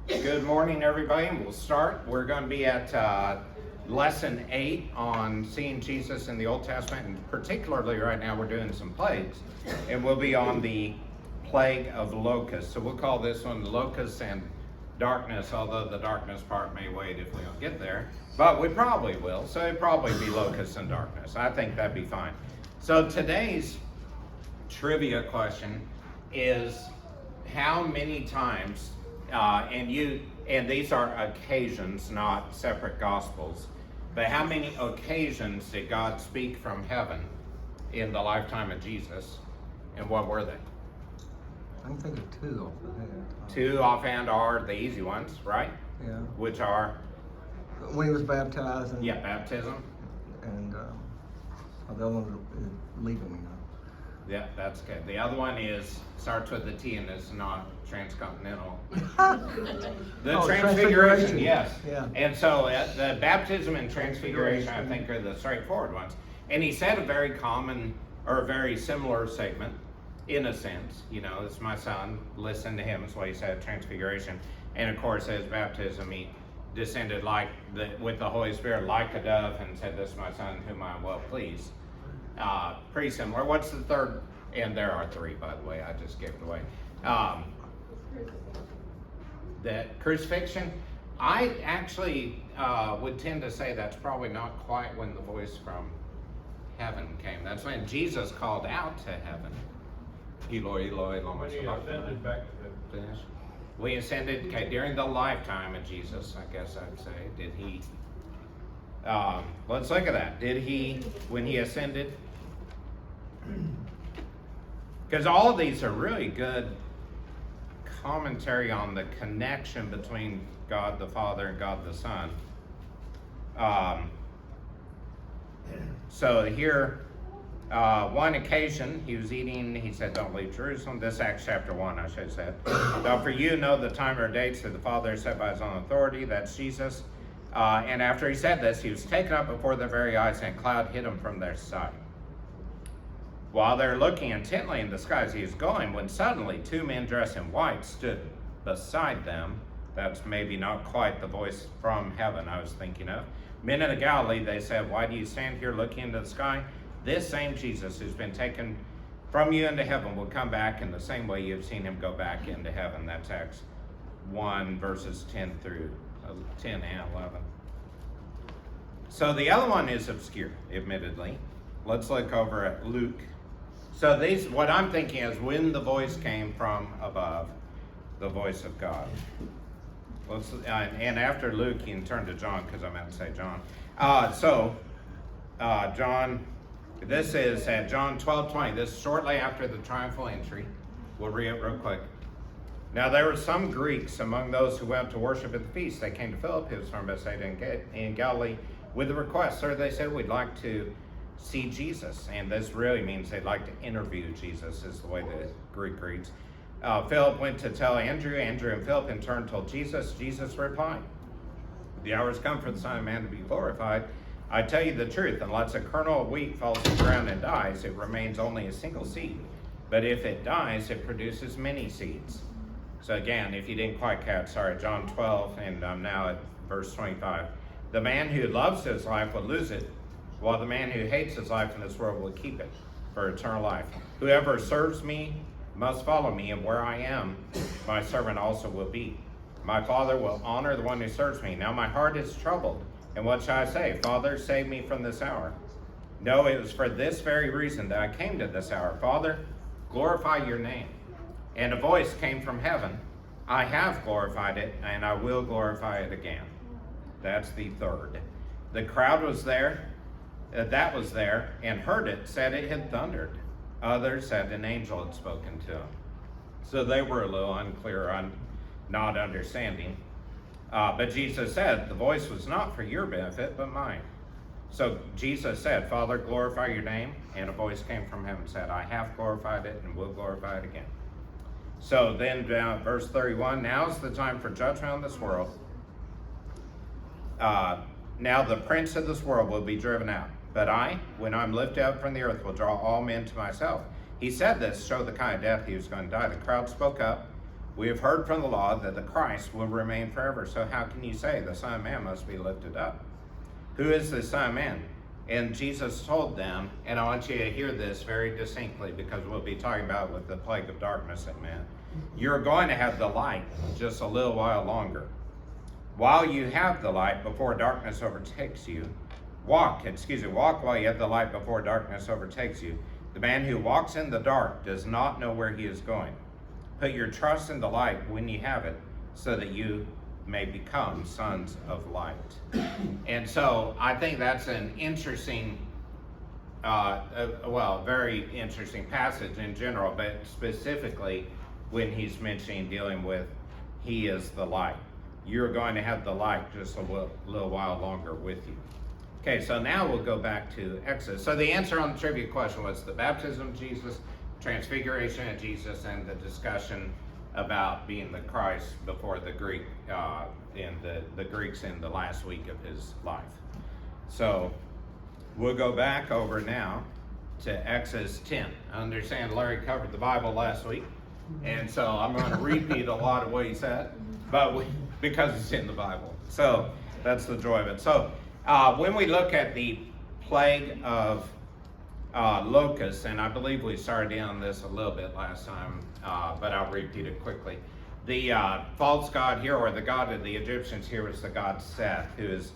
Good morning, everybody. We'll start. We're going to be at lesson 8 on seeing Jesus in the Old Testament, and particularly right now we're doing some plagues, and we'll be on the plague of locusts. So we'll call this one locusts and darkness, although the darkness part may wait if we don't get there, but we probably will. So it'd probably be locusts and darkness. I think that'd be fine. So today's trivia question is how many times, and these are occasions, not separate gospels, but how many occasions did God speak from heaven in the lifetime of Jesus, and what were they? I can think of two off the head. Two offhand are the easy ones, right? Yeah. Which are? When he was baptized. Yeah, baptism. And the other one is leaving me now. Yeah, that's good. The other one starts with a T and is not transcontinental. The transfiguration, yes. Yeah. And so the baptism and transfiguration, I think, are the straightforward ones. And he said a very common or a very similar statement, in a sense. You know, it's my son, listen to him, is what he said, transfiguration. And of course, his baptism, he descended with the Holy Spirit like a dove and said, "This is my son whom I am well pleased." Pretty similar. What's the third? And there are three, by the way. I just gave it away. The crucifixion. I actually would tend to say that's probably not quite when the voice from heaven came. That's when Jesus called out to heaven. Eloi, Eloi, lama sabachthani. We ascended, okay, during the lifetime of Jesus, I guess I'd say. Did he, let's look at that. Did he, when he ascended? Because all of these are really good commentary on the connection between God the Father and God the Son. So here, one occasion, he was eating, he said, "Don't leave Jerusalem." This Acts chapter 1, I should have said. "Now for you know the time or dates that the Father set by his own authority," that's Jesus. And after he said this, he was taken up before their very eyes, and a cloud hid him from their sight. While they're looking intently in the sky as he is going, when suddenly two men dressed in white stood beside them. That's maybe not quite the voice from heaven I was thinking of. "Men of the Galilee," they said, "why do you stand here looking into the sky? This same Jesus who's been taken from you into heaven will come back in the same way you've seen him go back into heaven." That's Acts 1 verses 10 and 11. So the other one is obscure, admittedly. Let's look over at Luke. So what I'm thinking is when the voice came from above, the voice of God. And after Luke, you can turn to John, because I meant to say John. John, this is at John 12:20. This is shortly after the triumphal entry. We'll read it real quick. "Now there were some Greeks among those who went to worship at the feast. They came to Philip, who was from Bethsaida in Galilee, with a request. 'Sir,' they said, 'we'd like to see Jesus.'" And this really means they'd like to interview Jesus, is the way the Greek reads. Philip went to tell Andrew. Andrew and Philip in turn told Jesus. Jesus replied, "The hour has come for the Son of Man to be glorified. I tell you the truth, unless a kernel of wheat falls to the ground and dies, it remains only a single seed. But if it dies, it produces many seeds." So again, if you didn't quite catch, John 12, and I'm now at verse 25. "The man who loves his life will lose it, while the man who hates his life in this world will keep it for eternal life. Whoever serves me must follow me, and where I am, my servant also will be. My Father will honor the one who serves me. Now my heart is troubled, and what shall I say? Father, save me from this hour. No, it was for this very reason that I came to this hour. Father, glorify your name." And a voice came from heaven, "I have glorified it, and I will glorify it again." That's the third. The crowd was there, that was there, and heard it, said it had thundered. Others said an angel had spoken to him. So they were a little unclear on not understanding. But Jesus said, "The voice was not for your benefit, but mine." So Jesus said, "Father, glorify your name." And a voice came from heaven and said, "I have glorified it and will glorify it again." So then verse 31, "Now is the time for judgment on this world. Now the prince of this world will be driven out. But I, when I'm lifted up from the earth, will draw all men to myself." He said this, showed the kind of death he was going to die. The crowd spoke up We have heard from the law that the Christ will remain forever. So how can you say the Son of Man must be lifted up? Who is the Son of Man? And Jesus told them, and I want you to hear this very distinctly because we'll be talking about with the plague of darkness that meant. You're going to have the light just a little while longer. While you have the light before darkness overtakes you, walk while you have the light before darkness overtakes you. The man who walks in the dark does not know where he is going. Put your trust in the light when you have it, so that you may become sons of light. And so I think that's an interesting, very interesting passage in general, but specifically when he's mentioning dealing with he is the light. You're going to have the light just a little while longer with you. Okay, so now we'll go back to Exodus. So the answer on the trivia question was the baptism of Jesus, transfiguration of Jesus, and the discussion about being the Christ before the Greek in the Greeks in the last week of his life. So we'll go back over now to Exodus 10. I understand Larry covered the Bible last week, and so I'm going to repeat a lot of what he said, but because it's in the Bible. So that's the joy of it. So when we look at the plague of locusts, and I believe we started in on this a little bit last time, but I'll repeat it quickly. The false god here, or the god of the Egyptians here, is the god Seth, who is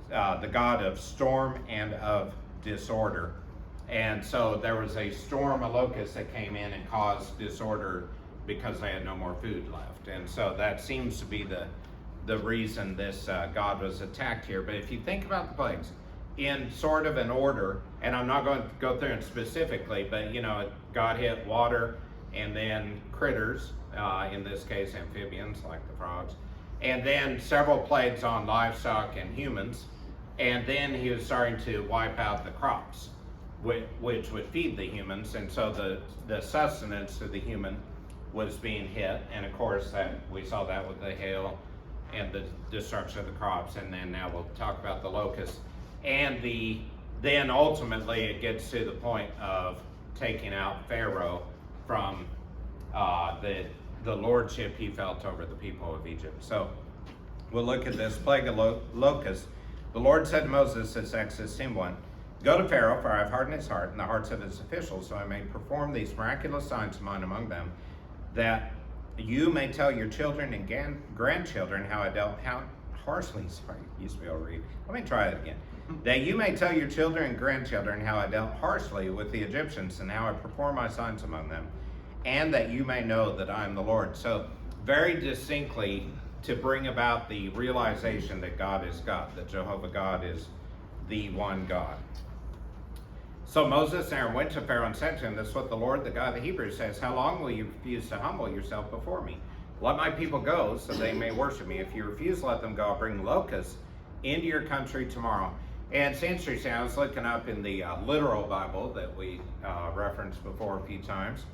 the god of storm and of disorder. And so there was a storm of locusts that came in and caused disorder because they had no more food left. And so that seems to be the reason this god was attacked here. But if you think about the plagues in sort of an order, and I'm not going to go through it specifically, but God hit water and then critters, in this case amphibians like the frogs, and then several plagues on livestock and humans, and then he was starting to wipe out the crops, which would feed the humans, and so the sustenance of the human was being hit, and of course that we saw that with the hail and the destruction of the crops, and then now we'll talk about the locusts. And then ultimately it gets to the point of taking out Pharaoh from the lordship he felt over the people of Egypt. So we'll look at this plague of locusts. The Lord said to Moses, this Exodus 10:1, go to Pharaoh, for I have hardened his heart and the hearts of his officials, so I may perform these miraculous signs of mine among them, that you may tell your children and grandchildren how I dealt harshly. Sorry, used to be able to read. Let me try it again. That you may tell your children and grandchildren how I dealt harshly with the Egyptians and how I performed my signs among them, and that you may know that I am the Lord. So very distinctly to bring about the realization that God is God, that Jehovah God is the one God. So Moses and Aaron went to Pharaoh and said to him, this is what the Lord, the God of the Hebrews, says, how long will you refuse to humble yourself before me? Let my people go so they may worship me. If you refuse to let them go, I'll bring locusts into your country tomorrow. And it's interesting, I was looking up in the literal Bible that we referenced before a few times,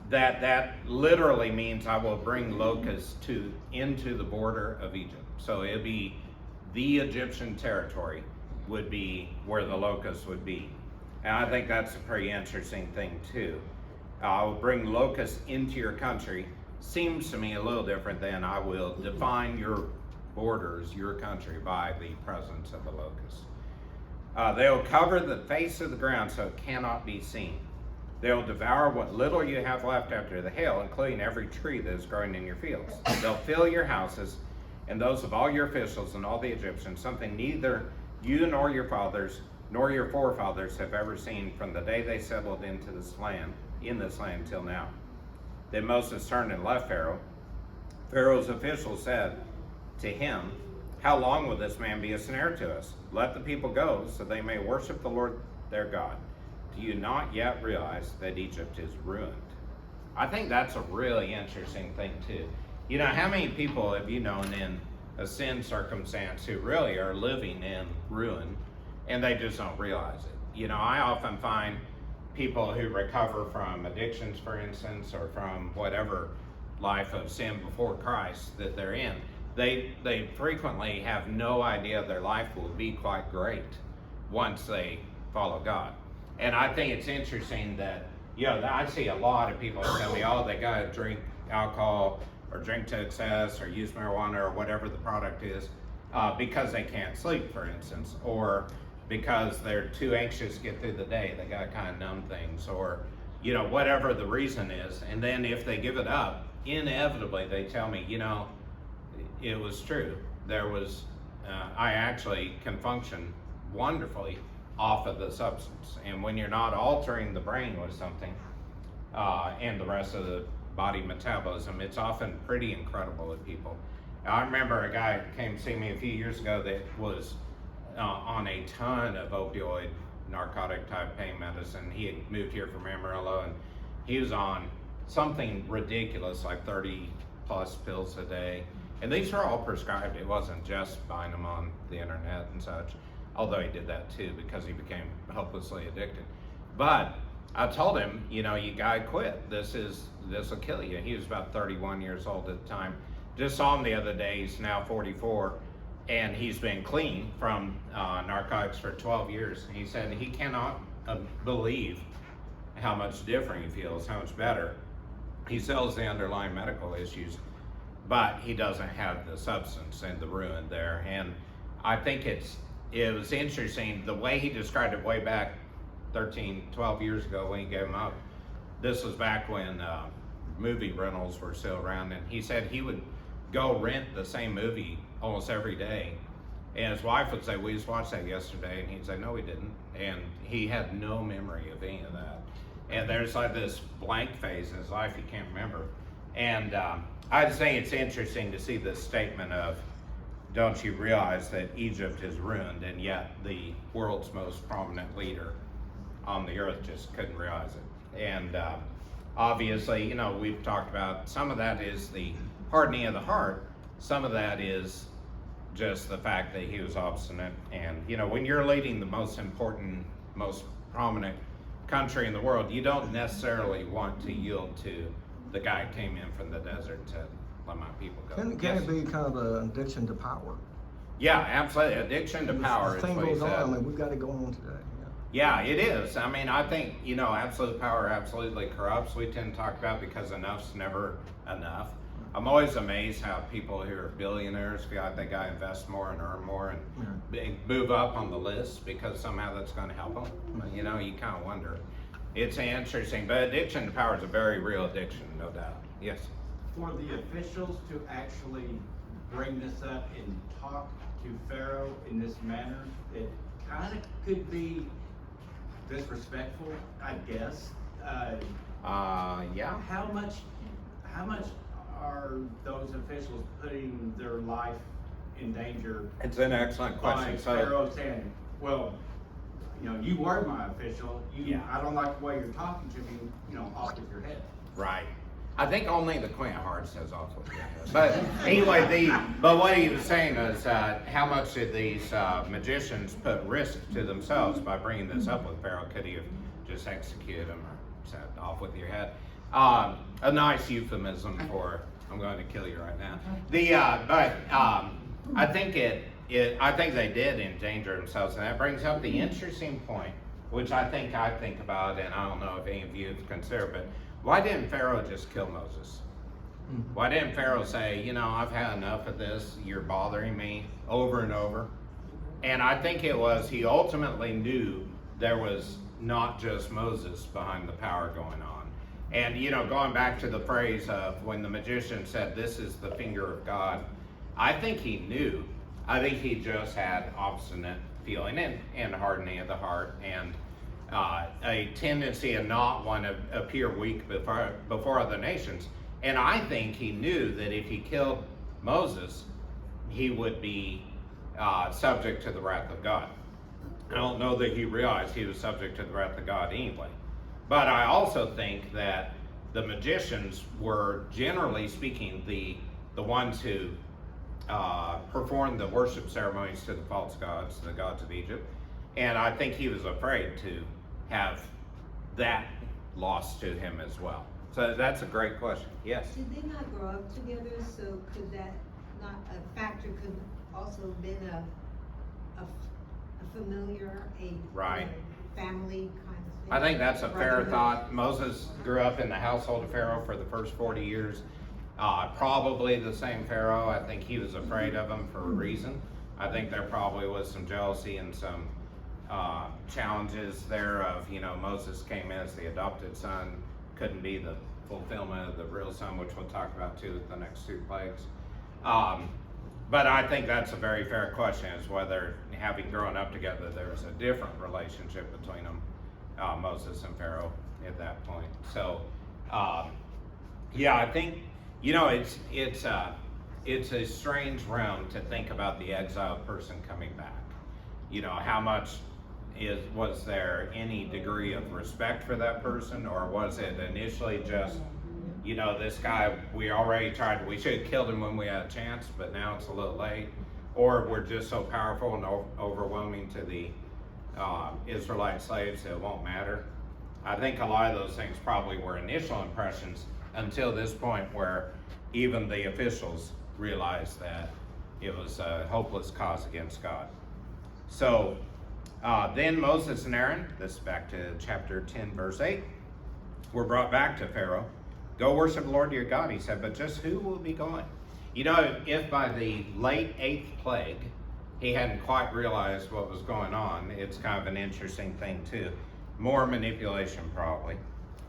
that literally means I will bring locusts into the border of Egypt. So it'd be the Egyptian territory would be where the locusts would be. And I think that's a pretty interesting thing too. I will bring locusts into your country. Seems to me a little different than I will define your borders, your country, by the presence of the locusts. They'll cover the face of the ground so it cannot be seen. They'll devour what little you have left after the hail, including every tree that is growing in your fields. They'll fill your houses and those of all your officials and all the Egyptians, something neither you nor your fathers nor your forefathers have ever seen from the day they settled in this land till now. Then Moses turned and left Pharaoh. Pharaoh's officials said to him, how long will this man be a snare to us? Let the people go so they may worship the Lord their God. Do you not yet realize that Egypt is ruined? I think that's a really interesting thing too. How many people have you known in a sin circumstance who really are living in ruin and they just don't realize it? I often find people who recover from addictions, for instance, or from whatever life of sin before Christ that they're in, they frequently have no idea their life will be quite great once they follow God. And I think it's interesting that, I see a lot of people tell me, oh, they got to drink alcohol or drink to excess or use marijuana or whatever the product is, because they can't sleep, for instance, or because they're too anxious to get through the day. They got kind of numb things, or whatever the reason is. And then if they give it up, inevitably they tell me, it was true. There was, I actually can function wonderfully off of the substance. And when you're not altering the brain with something, and the rest of the body metabolism, it's often pretty incredible with people. I remember a guy came to see me a few years ago that was on a ton of opioid narcotic type pain medicine. He had moved here from Amarillo, and he was on something ridiculous like 30 plus pills a day. And these were all prescribed. It wasn't just buying them on the internet and such, although he did that too because he became hopelessly addicted. But I told him, you gotta quit. This will kill you. He was about 31 years old at the time. Just saw him the other day. He's now 44, and he's been clean from narcotics for 12 years. He said he cannot believe how much different he feels, how much better. He still has the underlying medical issues, but he doesn't have the substance and the ruin there. And I think it was interesting the way he described it way back 13, 12 years ago when he gave him up. This was back when movie rentals were still around, and he said he would go rent the same movie almost every day. And his wife would say, we just watched that yesterday, and he'd say, no, we didn't. And he had no memory of any of that. And there's like this blank phase in his life he can't remember. And I'd say it's interesting to see this statement of, don't you realize that Egypt is ruined, and yet the world's most prominent leader on the earth just couldn't realize it. And obviously, we've talked about some of that is the hardening of the heart. Some of that is just the fact that he was obstinate. And when you're leading the most important, most prominent country in the world, you don't necessarily want to yield to the guy who came in from the desert and said, let my people go. Can it be kind of an addiction to power? Yeah, absolutely. Addiction to power is what he said. I mean, we've got it going on today. Yeah, it is. I mean, I think, absolute power absolutely corrupts. We tend to talk about because enough's never enough. I'm always amazed how people who are billionaires feel like they got to invest more and earn more and move up on the list because somehow that's going to help them. You kind of wonder. It's interesting, but addiction to power is a very real addiction, no doubt. Yes? For the officials to actually bring this up and talk to Pharaoh in this manner, it kind of could be disrespectful, I guess. Yeah. How much are those officials putting their life in danger? It's an excellent question. By Pharaoh saying, well, you were my official. I don't like the way you're talking to me, off with your head. Right. I think only the Queen of Hearts has off with your head. But anyway, but what he was saying is how much did these magicians put risk to themselves by bringing this up with Pharaoh? Could he have just executed him or said off with your head? A nice euphemism for I'm going to kill you right now. I think I think they did endanger themselves, and that brings up the interesting point, which I think about, and I don't know if any of you consider, but why didn't Pharaoh just kill Moses? Why didn't Pharaoh say, I've had enough of this, you're bothering me over and over? And I think it was, he ultimately knew there was not just Moses behind the power going on. And, going back to the phrase of when the magician said, this is the finger of God, I think he knew. I think he just had obstinate feeling and hardening of the heart and a tendency to not want to appear weak before other nations. And I think he knew that if he killed Moses, he would be subject to the wrath of God. I don't know that he realized he was subject to the wrath of God anyway. But I also think that the magicians were, generally speaking, the ones who performed the worship ceremonies to the false gods, the gods of Egypt. And I think he was afraid to have that lost to him as well. So that's a great question. Yes? Did they not grow up together? So could that not a factor could also have been a familiar, Right. Family kind of thing? I think that's a fair thought. Moses grew up in the household of Pharaoh for the first 40 years. Probably the same Pharaoh. I think he was afraid of him for a reason. I think there probably was some jealousy and some challenges there of, Moses came in as the adopted son, couldn't be the fulfillment of the real son, which we'll talk about too with the next two plagues. But I think that's a very fair question, is whether, having grown up together, there's a different relationship between them, Moses and Pharaoh at that point. So, yeah, I think, it's a strange realm to think about the exiled person coming back. How much was there any degree of respect for that person, or was it initially just, this guy, we should have killed him when we had a chance, but now it's a little late, or we're just so powerful and overwhelming to the Israelite slaves it won't matter. I think a lot of those things probably were initial impressions until this point where even the officials realized that it was a hopeless cause against God. So then Moses and Aaron, this is back to chapter 10, verse 8, were brought back to Pharaoh. Go worship the Lord your God, he said, but just who will be going? If by the late 8th plague, he hadn't quite realized what was going on, it's kind of an interesting thing too. More manipulation probably.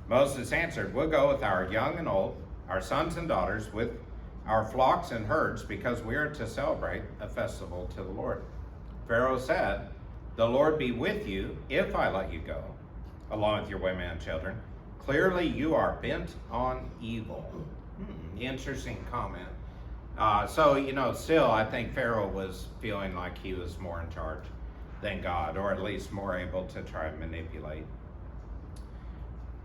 Moses answered, we'll go with our young and old, our sons and daughters, with our flocks and herds, because we are to celebrate a festival to the Lord. Pharaoh said, the Lord be with you if I let you go, along with your women and children. Clearly you are bent on evil. Interesting comment. Still I think Pharaoh was feeling like he was more in charge than God, or at least more able to try and manipulate.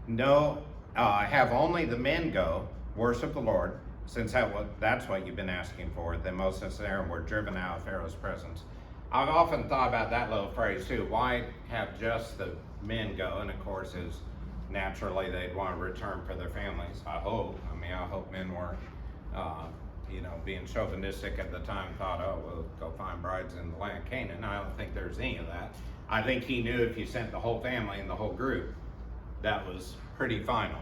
No, have only the men go, worship the Lord, since that's what you've been asking for. Then Moses and Aaron were driven out of Pharaoh's presence. I've often thought about that little phrase too. Why have just the men go? And of course, naturally they'd want to return for their families. I hope men weren't, being chauvinistic at the time, thought, oh, we'll go find brides in the land of Canaan. I don't think there's any of that. I think he knew if you sent the whole family and the whole group, that was pretty final.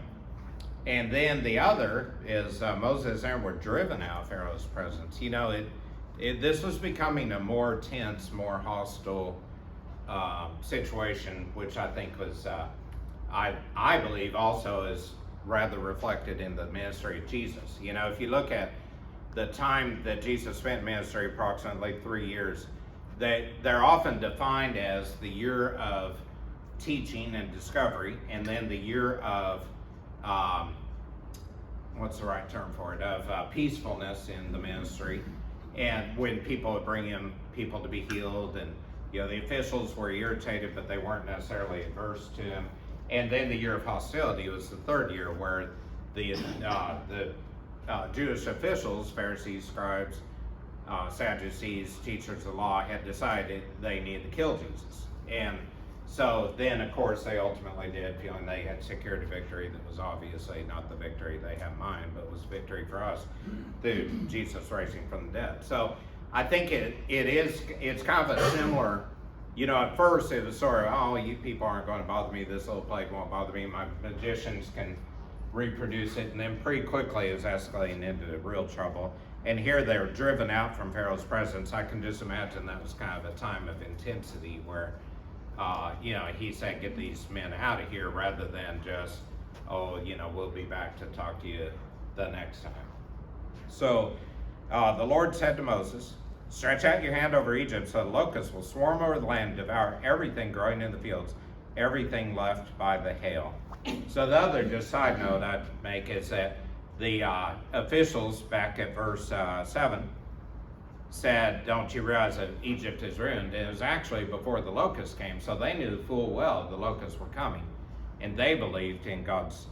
And then the other is Moses and Aaron were driven out of Pharaoh's presence. This was becoming a more tense, more hostile situation, which I think was, I believe also is rather reflected in the ministry of Jesus. If you look at the time that Jesus spent in ministry, approximately 3 years, they're often defined as the year of teaching and discovery, and then the year of, what's the right term for it, of peacefulness in the ministry, and when people would bring in people to be healed, and the officials were irritated, but they weren't necessarily adverse to him. And then the year of hostility was the third year, where the Jewish officials, Pharisees, scribes, Sadducees, teachers of the law, had decided they needed to kill Jesus. And so then, of course, they ultimately did, feeling they had secured a victory that was obviously not the victory they had in mind, but was victory for us through Jesus rising from the dead. So I think it's kind of a similar, at first it was sort of, oh, you people aren't going to bother me, this little plague won't bother me, my magicians can reproduce it, and then pretty quickly it was escalating into real trouble. And here they were driven out from Pharaoh's presence. I can just imagine that was kind of a time of intensity where he said, get these men out of here, rather than just, we'll be back to talk to you the next time. So the Lord said to Moses, stretch out your hand over Egypt so the locusts will swarm over the land and devour everything growing in the fields, everything left by the hail. So the other just side note I'd make is that the officials back at verse 7 said, don't you realize that Egypt is ruined? And it was actually before the locusts came, so they knew full well the locusts were coming, and they believed in God's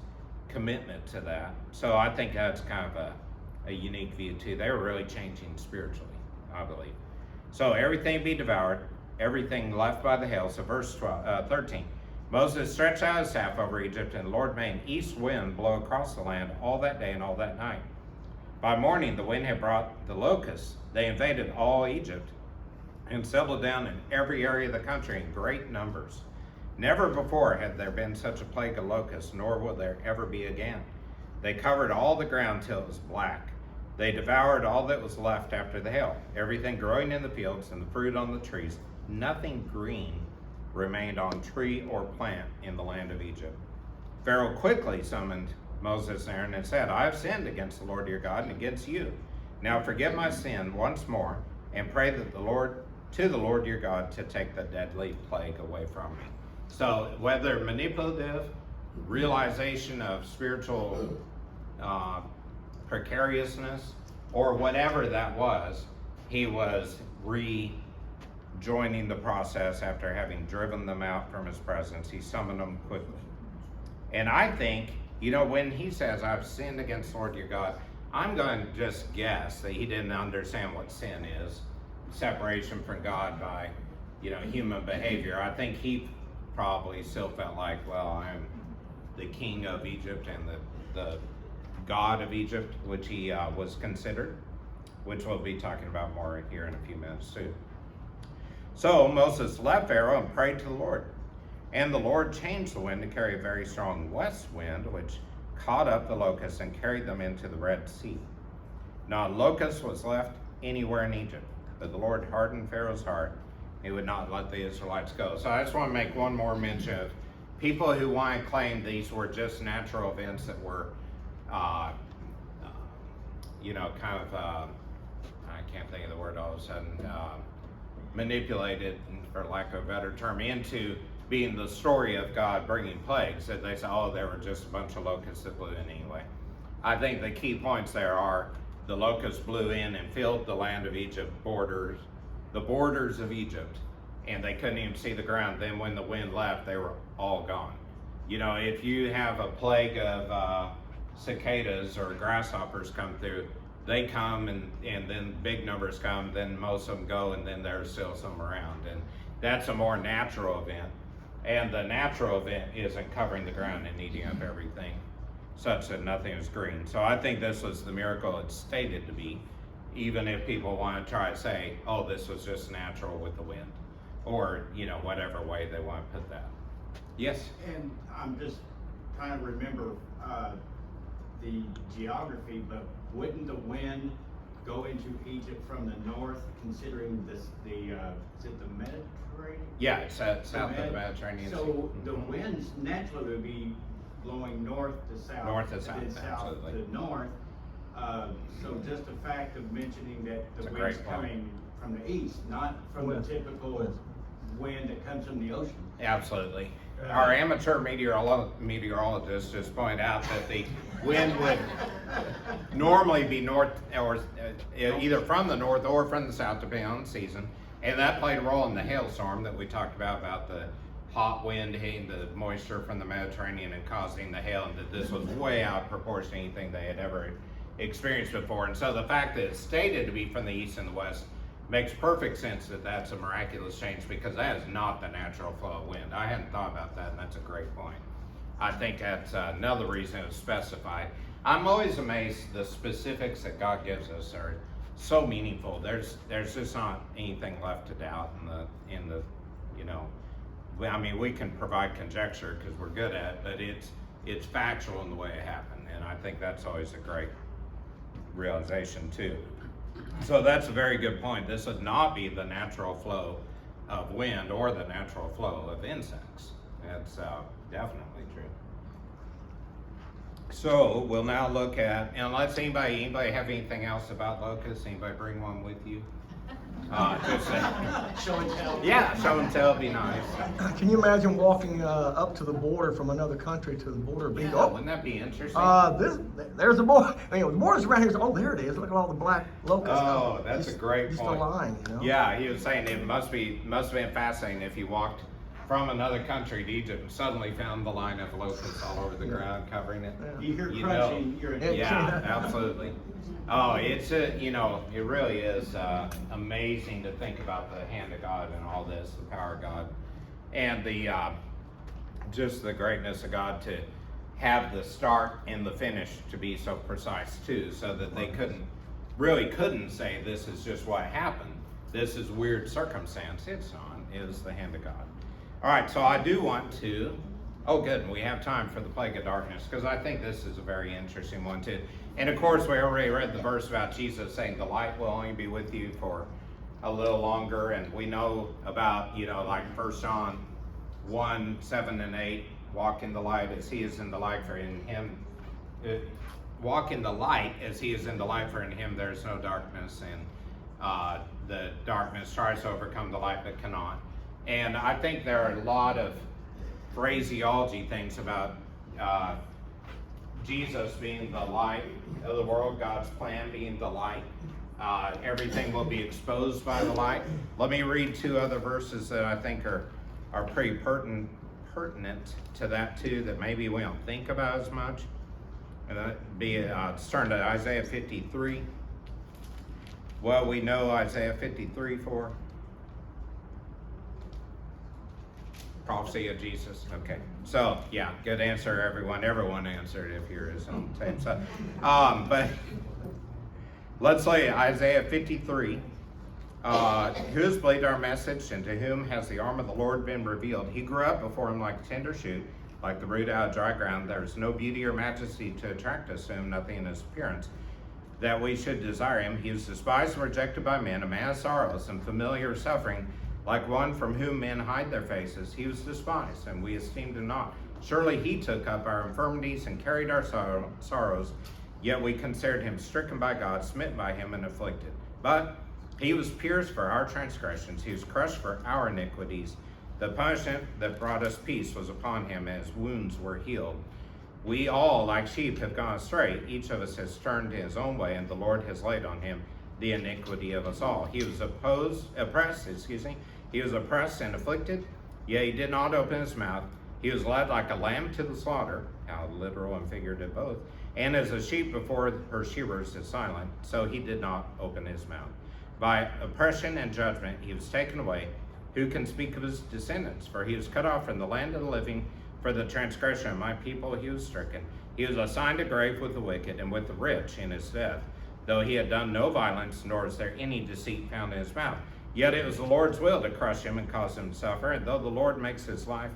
commitment to that. So I think that's kind of a unique view too. They were really changing spiritually, I believe. So everything be devoured, everything left by the hail. So verse 13, Moses stretched out his staff over Egypt, and the Lord made an east wind blow across the land all that day and all that night. By morning, the wind had brought the locusts. They invaded all Egypt and settled down in every area of the country in great numbers. Never before had there been such a plague of locusts, nor will there ever be again. They covered all the ground till it was black. They devoured all that was left after the hail, everything growing in the fields and the fruit on the trees. Nothing green remained on tree or plant in the land of Egypt. Pharaoh quickly summoned Moses and Aaron and said, I have sinned against the Lord your God and against you. Now forgive my sin once more and pray that to the Lord your God to take the deadly plague away from me. So whether manipulative, realization of spiritual precariousness, or whatever that was, he was rejoining the process after having driven them out from his presence. He summoned them quickly. And I think, when he says, I've sinned against the Lord your God, I'm going to just guess that he didn't understand what sin is, separation from God by, human behavior. I think he probably still felt like, well, I'm the king of Egypt and the god of Egypt, which he was considered, which we'll be talking about more here in a few minutes too. So Moses left Pharaoh and prayed to the Lord. And the Lord changed the wind to carry a very strong west wind, which caught up the locusts and carried them into the Red Sea. Not a locust was left anywhere in Egypt, but the Lord hardened Pharaoh's heart. He would not let the Israelites go. So I just want to make one more mention of people who want to claim these were just natural events that were, I can't think of the word all of a sudden, manipulated, for lack of a better term, into being the story of God bringing plagues, that they say, oh, there were just a bunch of locusts that blew in anyway. I think the key points there are the locusts blew in and filled the land of Egypt, the borders of Egypt, and they couldn't even see the ground. Then when the wind left, they were all gone. If you have a plague of cicadas or grasshoppers come through, they come and then big numbers come, then most of them go, and then there's still some around. And that's a more natural event. And the natural event isn't covering the ground and eating up everything, such that nothing is green. So I think this was the miracle it's stated to be, even if people want to try to say, oh, this was just natural with the wind, or, whatever way they want to put that. Yes? And I'm just trying to remember the geography, but wouldn't the wind go into Egypt from the north, considering is it the Mediterranean? Yeah, it's south of the Mediterranean. So the winds naturally would be blowing north to south. North to south, and then south absolutely. to north. So just the fact of mentioning that That's a the great wind's point. coming from the east, not from the typical wind that comes from the ocean. Absolutely. Our amateur meteorologist just pointed out that the wind would normally be north, or either from the north or from the south, depending on the season. And that played a role in the hailstorm that we talked about the hot wind hitting the moisture from the Mediterranean and causing the hail, and that this was way out of proportion to anything they had ever experienced before. And so the fact that it's stated to be from the east and the west makes perfect sense that that's a miraculous change, because that is not the natural flow of wind. I hadn't thought about that, and that's a great point. I think that's another reason it was specified. I'm always amazed the specifics that God gives us are so meaningful. There's just not anything left to doubt in the we can provide conjecture because we're good at it, but it's factual in the way it happened, and I think that's always a great realization too. So that's a very good point. This would not be the natural flow of wind or the natural flow of insects. That's definitely true. So we'll now look at, unless anybody have anything else about locusts? Anybody bring one with you? Just Show and tell. yeah, show and tell would be nice. Can you imagine walking up to the border from another country to the border? Being, Yeah, wouldn't that be interesting? There's a border. The border's around here. Oh, there it is. Look at all the black locusts. Oh, that's a great just point. a line, Yeah, he was saying it must have been fascinating if you walked from another country to Egypt and suddenly found the line of locusts all over the ground covering it. You hear You crunching, you're in. Yeah, absolutely. Oh, it's it really is amazing to think about the hand of God and all this, the power of God, and the just the greatness of God to have the start and the finish to be so precise too, so that they couldn't say this is just what happened. This is weird circumstance. It's not. It is the hand of God. All right, so I do want to Oh, good. And we have time for the plague of darkness, because I think this is a very interesting one too. And of course, we already read the verse about Jesus saying the light will only be with you for a little longer. And we know about, like 1 John 1, 7 and 8, walk in the light as he is in the light, for in him, walk in the light as he is in the light, for in him there is no darkness. And the darkness tries to overcome the light but cannot. And I think there are a lot of phraseology things about Jesus being the light of the world, God's plan being the light. Everything will be exposed by the light. Let me read 2 other verses that I think are pretty pertinent to that too, that maybe we don't think about as much. And let's turn to Isaiah 53. Well, we know Isaiah 53 for prophecy of Jesus. Okay, so yeah, good answer, everyone. Everyone answered if you're on tape. So, but let's say Isaiah 53. Who has believed our message, and to whom has the arm of the Lord been revealed? He grew up before him like a tender shoot, like the root out of dry ground. There is no beauty or majesty to attract us to him, nothing in his appearance that we should desire him. He was despised and rejected by men, a man of sorrows and familiar with suffering, like one from whom men hide their faces. He was despised, and we esteemed him not. Surely he took up our infirmities and carried our sorrows, yet we considered him stricken by God, smitten by him, and afflicted. But he was pierced for our transgressions, he was crushed for our iniquities. The punishment that brought us peace was upon him, and his wounds were healed. We all, like sheep, have gone astray. Each of us has turned his own way, and the Lord has laid on him the iniquity of us all. He was oppressed. He was oppressed and afflicted, yet he did not open his mouth. He was led like a lamb to the slaughter, how literal and figurative both. And as a sheep before her shearers is silent, so he did not open his mouth. By oppression and judgment he was taken away. Who can speak of his descendants? For he was cut off from the land of the living. For the transgression of my people he was stricken. He was assigned a grave with the wicked and with the rich in his death, though he had done no violence, nor is there any deceit found in his mouth. Yet it was the Lord's will to crush him and cause him to suffer. And though the Lord makes his life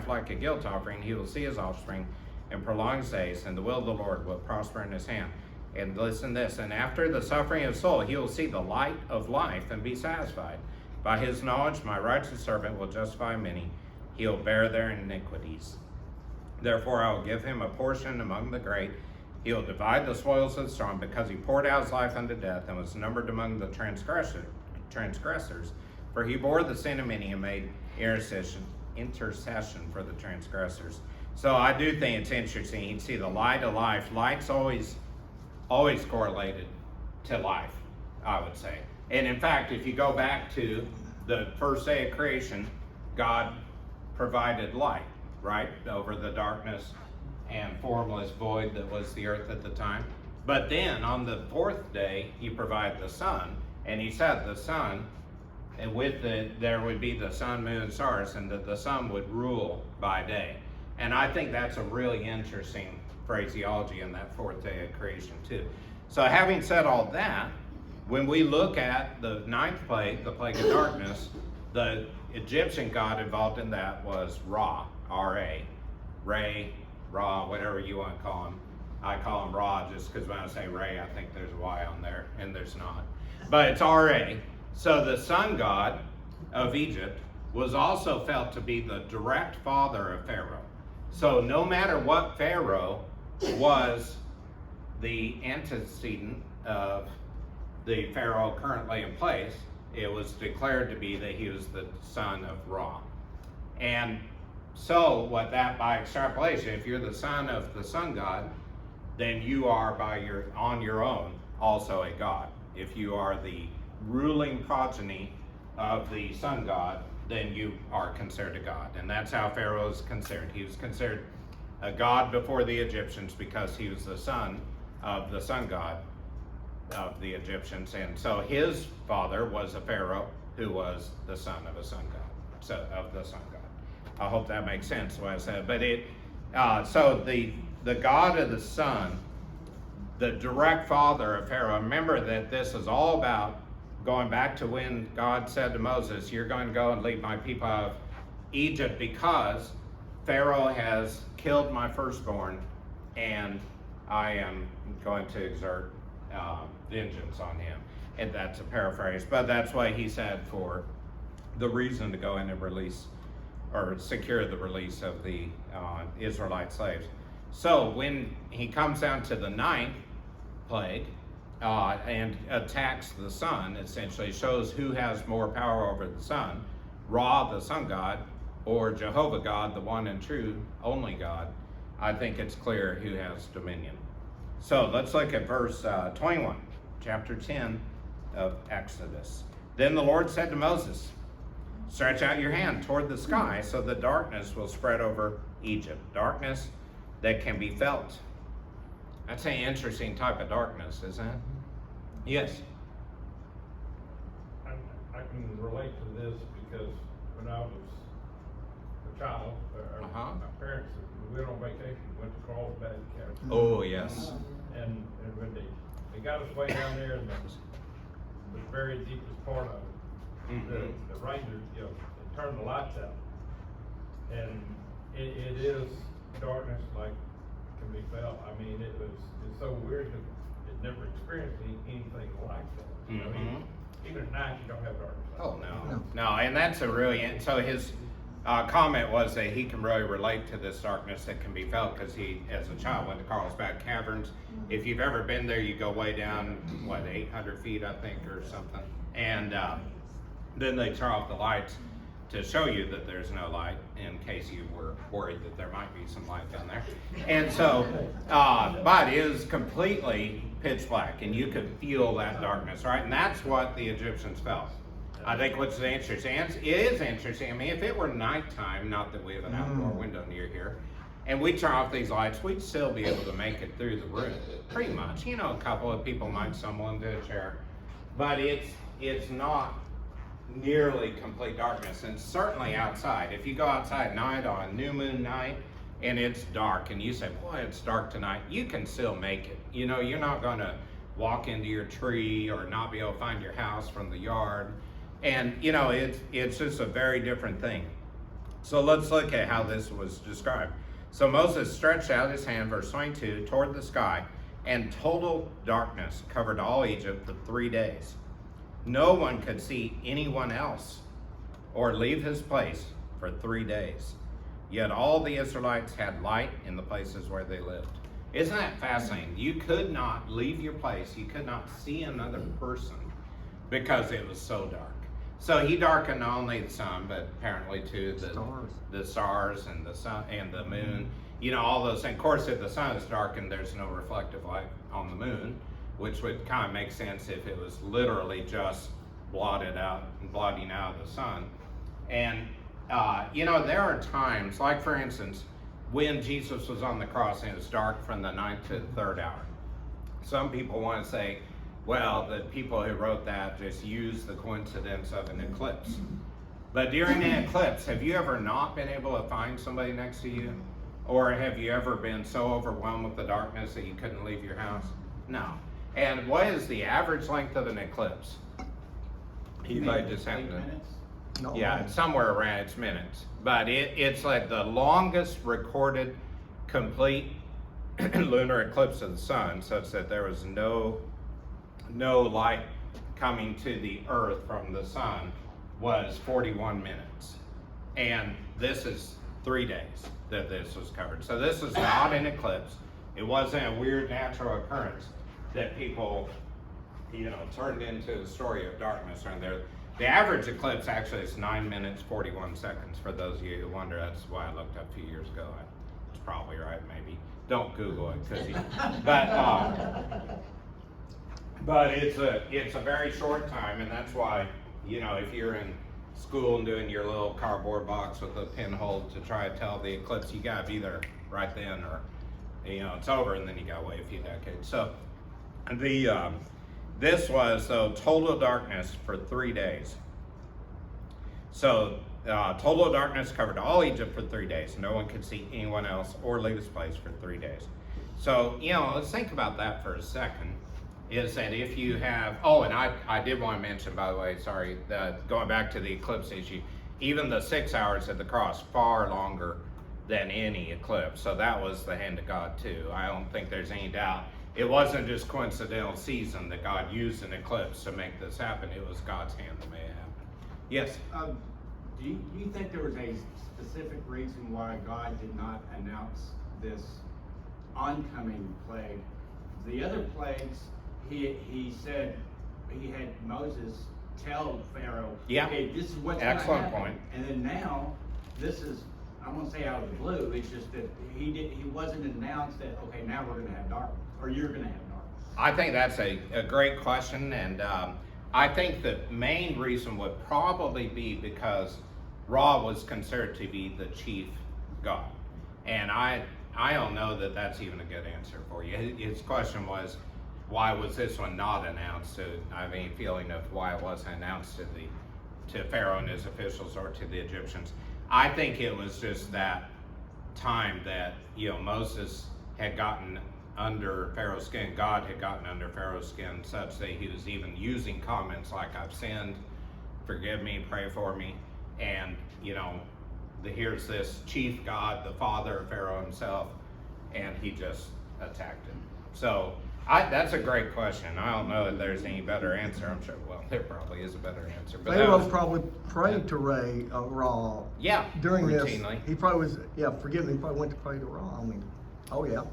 like a guilt offering, he will see his offspring and prolong his days, and the will of the Lord will prosper in his hand. And listen to this, and after the suffering of soul, he will see the light of life and be satisfied. By his knowledge, my righteous servant will justify many. He will bear their iniquities. Therefore, I will give him a portion among the great. He will divide the spoils of the strong, because he poured out his life unto death and was numbered among the transgressors. For he bore the sin of many and made intercession for the transgressors. So I do think it's interesting. You see the light of life. Light's always correlated to life, I would say. And in fact, if you go back to the first day of creation, God provided light, right, over the darkness and formless void that was the earth at the time. But then on the 4th day, he provided the sun, and he said the sun, and there would be the sun, moon, and stars, and that the sun would rule by day. And I think that's a really interesting phraseology in that 4th day of creation too. So having said all that, when we look at the 9th plague, the plague of darkness, the Egyptian god involved in that was Ra, R-A, Ray, Ra, whatever you want to call him. I call him Ra just because when I say Ray, I think there's a Y on there, and there's not. But it's R-A. So the sun god of Egypt was also felt to be the direct father of Pharaoh. So no matter what, Pharaoh was the antecedent of the Pharaoh currently in place. It was declared to be that he was the son of Ra. And so what that, by extrapolation, if you're the son of the sun god, then you are on your own also a god. If you are the ruling progeny of the sun god, then you are considered a god. And that's how Pharaoh is considered. He was considered a god before the Egyptians because he was the son of the sun god of the Egyptians. And so his father was a Pharaoh who was the son of a sun god, of the sun god. I hope that makes sense what I said. But so the god of the sun, the direct father of Pharaoh, remember that this is all about going back to when God said to Moses, you're going to go and lead my people out of Egypt because Pharaoh has killed my firstborn, and I am going to exert vengeance on him. And that's a paraphrase, but that's what he said for the reason to go in and release or secure the release of the Israelite slaves. So when he comes down to the 9th plague and attacks the sun, essentially shows who has more power over the sun, Ra, the sun god, or Jehovah God, the one and true only God. I think it's clear who has dominion. So let's look at verse 21, chapter 10 of Exodus. Then the Lord said to Moses, stretch out your hand toward the sky so the darkness will spread over Egypt. Darkness that can be felt. That's an interesting type of darkness, isn't it? Yes. I can relate to this because when I was a child, my parents, we went on vacation, went to Carlsbad County. Oh, yes. And when they got us way down there in the very deepest part of it, the rangers, they turned the lights out. And it is darkness like can be felt. I mean, it's so weird because it never experienced anything like that. Even at night, you don't have darkness. Oh, no, and that's a really, so his comment was that he can really relate to this darkness that can be felt because he, as a child, went to Carlsbad Caverns. If you've ever been there, you go way down, 800 feet, I think, or something. And then they turn off the lights to show you that there's no light in case you were worried that there might be some light down there. And so, but it is completely pitch black and you could feel that darkness, right? And that's what the Egyptians felt. I think what's interesting, it is interesting, I mean, if it were nighttime, not that we have an outdoor window near here, and we turn off these lights, we'd still be able to make it through the room, pretty much. You know, a couple of people might stumble into a chair, but it's not nearly complete darkness, and certainly outside. If you go outside at night on new moon night and it's dark and you say, boy, it's dark tonight, you can still make it. You know, you're not gonna walk into your tree or not be able to find your house from the yard. And you know, it's just a very different thing. So let's look at how this was described. So Moses stretched out his hand, verse 22, toward the sky, and total darkness covered all Egypt for 3 days. No one could see anyone else or leave his place for 3 days. Yet all the Israelites had light in the places where they lived. Isn't that fascinating? You could not leave your place. You could not see another person because it was so dark. So he darkened not only the sun, but apparently too the stars and the sun and the moon. You know, all those things. Of course, if the sun is darkened, there's no reflective light on the moon, which would kind of make sense if it was literally just blotting out the sun. And you know, there are times, like for instance, when Jesus was on the cross and it was dark from the 9th to the 3rd hour. Some people want to say, well, the people who wrote that just used the coincidence of an eclipse. But during an eclipse, have you ever not been able to find somebody next to you? Or have you ever been so overwhelmed with the darkness that you couldn't leave your house? No. And what is the average length of an eclipse? Anybody just happened to? Minutes? No, Yeah, it's somewhere around, it's minutes. But it's like the longest recorded complete lunar eclipse of the sun, such that there was no light coming to the earth from the sun, was 41 minutes. And this is 3 days that this was covered. So this is not an eclipse. It wasn't a weird natural occurrence that people, you know, turned into a story of darkness around there. The average eclipse actually is 9 minutes, 41 seconds. For those of you who wonder, that's why I looked up a few years ago. It's probably right, maybe. Don't Google it, but it's a very short time, and that's why, you know, if you're in school and doing your little cardboard box with a pinhole to try to tell the eclipse, you gotta be there right then, or you know, it's over, and then you gotta wait a few decades. So this was total darkness for 3 days. So total darkness covered all Egypt for 3 days. No one could see anyone else or leave his place for 3 days. So, you know, let's think about that for a second. Is that if you have, and I did want to mention, by the way, sorry, going back to the eclipse issue, even the 6 hours at the cross, far longer than any eclipse. So that was the hand of God too. I don't think there's any doubt. It wasn't just coincidental season that God used an eclipse to make this happen. It was God's hand that made it happen. Yes? Do you think there was a specific reason why God did not announce this oncoming plague? The other plagues, he said he had Moses tell Pharaoh, Yeah. okay, this is what's going to Excellent happen. point. And then now, this is, I won't say out of the blue, it's just that he wasn't announced that, okay, now we're going to have darkness, or you're going to have darkness. I think that's a great question, and I think the main reason would probably be because Ra was considered to be the chief god, and I don't know that that's even a good answer for you. His question was, why was this one not announced? I have any feeling of why it wasn't announced to Pharaoh and his officials or to the Egyptians. I think it was just that time that Moses had gotten under Pharaoh's skin. God had gotten under Pharaoh's skin such that he was even using comments like, I've sinned, forgive me, pray for me. And here's this chief god, the father of Pharaoh himself, and he just attacked him. So that's a great question. I don't know if there's any better answer. I'm sure, well, there probably is a better answer. But Pharaoh probably prayed to Ra. Yeah, During routinely. this, he probably was, forgive me, he probably went to pray to Ra. I mean, oh yeah.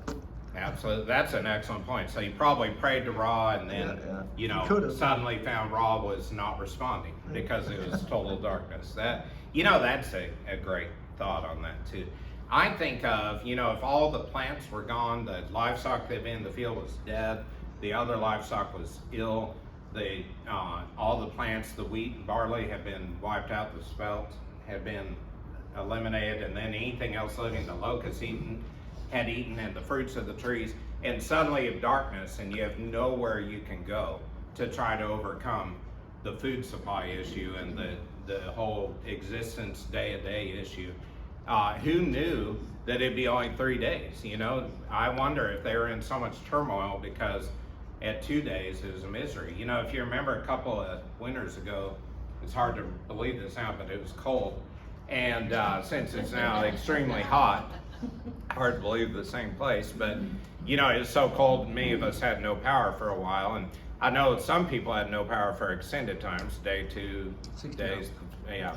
Absolutely, that's an excellent point. So he probably prayed to Ra, and then He could've. suddenly found Ra was not responding because it was total darkness. That's a great thought on that too. I think of if all the plants were gone, the livestock that had been in the field was dead, the other livestock was ill, all the plants, the wheat and barley had been wiped out, the spelt had been eliminated, and then anything else living, the locusts had eaten, and the fruits of the trees, and suddenly of darkness, and you have nowhere you can go to try to overcome the food supply issue and the whole existence day-to-day issue. Who knew that it'd be only 3 days? I wonder if they were in so much turmoil because at 2 days it was a misery. If you remember a couple of winters ago, it's hard to believe this now, but it was cold, and since it's now extremely hot, hard to believe the same place, but it was so cold, many of us had no power for a while, and I know some people had no power for extended times, day 2 days,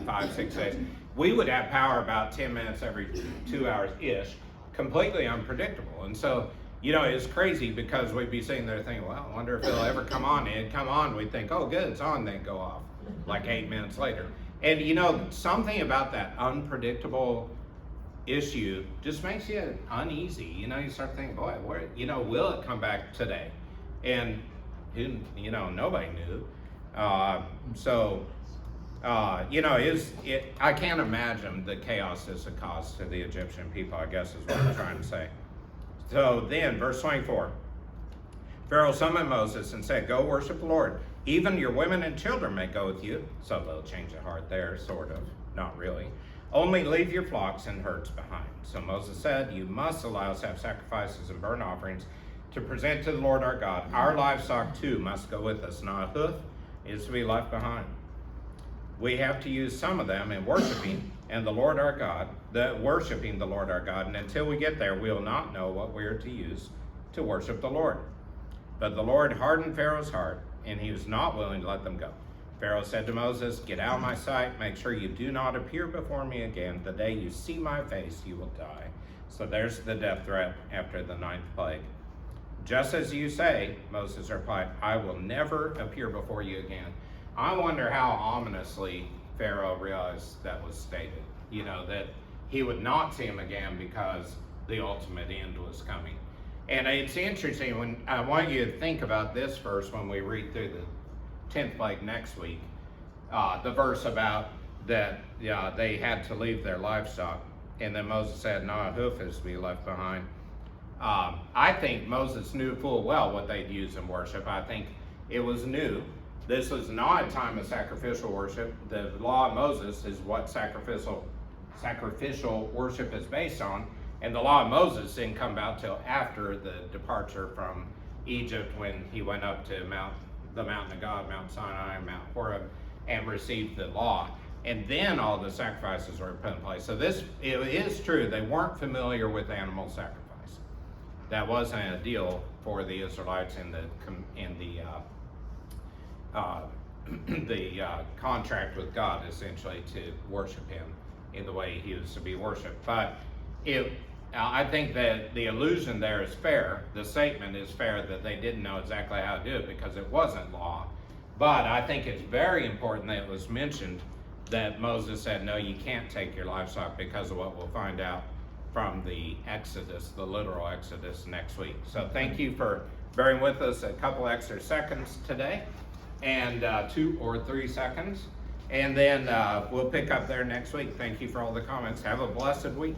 5, 6 days. We would have power about 10 minutes every 2 hours-ish, completely unpredictable. And so, it's crazy because we'd be sitting there thinking, well, I wonder if it'll ever come on. And it'd come on, we'd think, oh good, it's on, then go off, like 8 minutes later. And something about that unpredictable issue just makes you uneasy. You start thinking, boy, will it come back today? And nobody knew. I can't imagine the chaos this had caused to the Egyptian people, I guess is what I'm trying to say. So then, verse 24, Pharaoh summoned Moses and said, go worship the Lord. Even your women and children may go with you. So they'll change the heart there, sort of, not really. Only leave your flocks and herds behind. So Moses said, you must allow us to have sacrifices and burnt offerings to present to the Lord our God. Our livestock too must go with us. Not a hoof is to be left behind. We have to use some of them in worshiping the Lord our God, and until we get there, we will not know what we are to use to worship the Lord. But the Lord hardened Pharaoh's heart, and he was not willing to let them go. Pharaoh said to Moses, get out of my sight, make sure you do not appear before me again. The day you see my face, you will die. So there's the death threat after the 9th plague. Just as you say, Moses replied, I will never appear before you again. I wonder how ominously Pharaoh realized that was stated, that he would not see him again because the ultimate end was coming. And it's interesting, when I want you to think about this verse when we read through the 10th plague next week, the verse about that they had to leave their livestock, and then Moses said, not a hoof is to be left behind. I think Moses knew full well what they'd use in worship. I think it was new. This was not a time of sacrificial worship. The law of Moses is what sacrificial worship is based on. And the law of Moses didn't come about till after the departure from Egypt, when he went up to the mountain of God, Mount Sinai, Mount Horeb, and received the law. and then all the sacrifices were put in place. So it is true, they weren't familiar with animal sacrifice. That wasn't a deal for the Israelites in the contract with God, essentially, to worship him in the way he was to be worshiped. But I think that the allusion there is fair. The statement is fair that they didn't know exactly how to do it because it wasn't law. But I think it's very important that it was mentioned that Moses said, no, you can't take your livestock, because of what we'll find out from the Exodus, the literal Exodus, next week. So thank you for bearing with us a couple extra seconds today, and 2 or 3 seconds. And then we'll pick up there next week. Thank you for all the comments. Have a blessed week.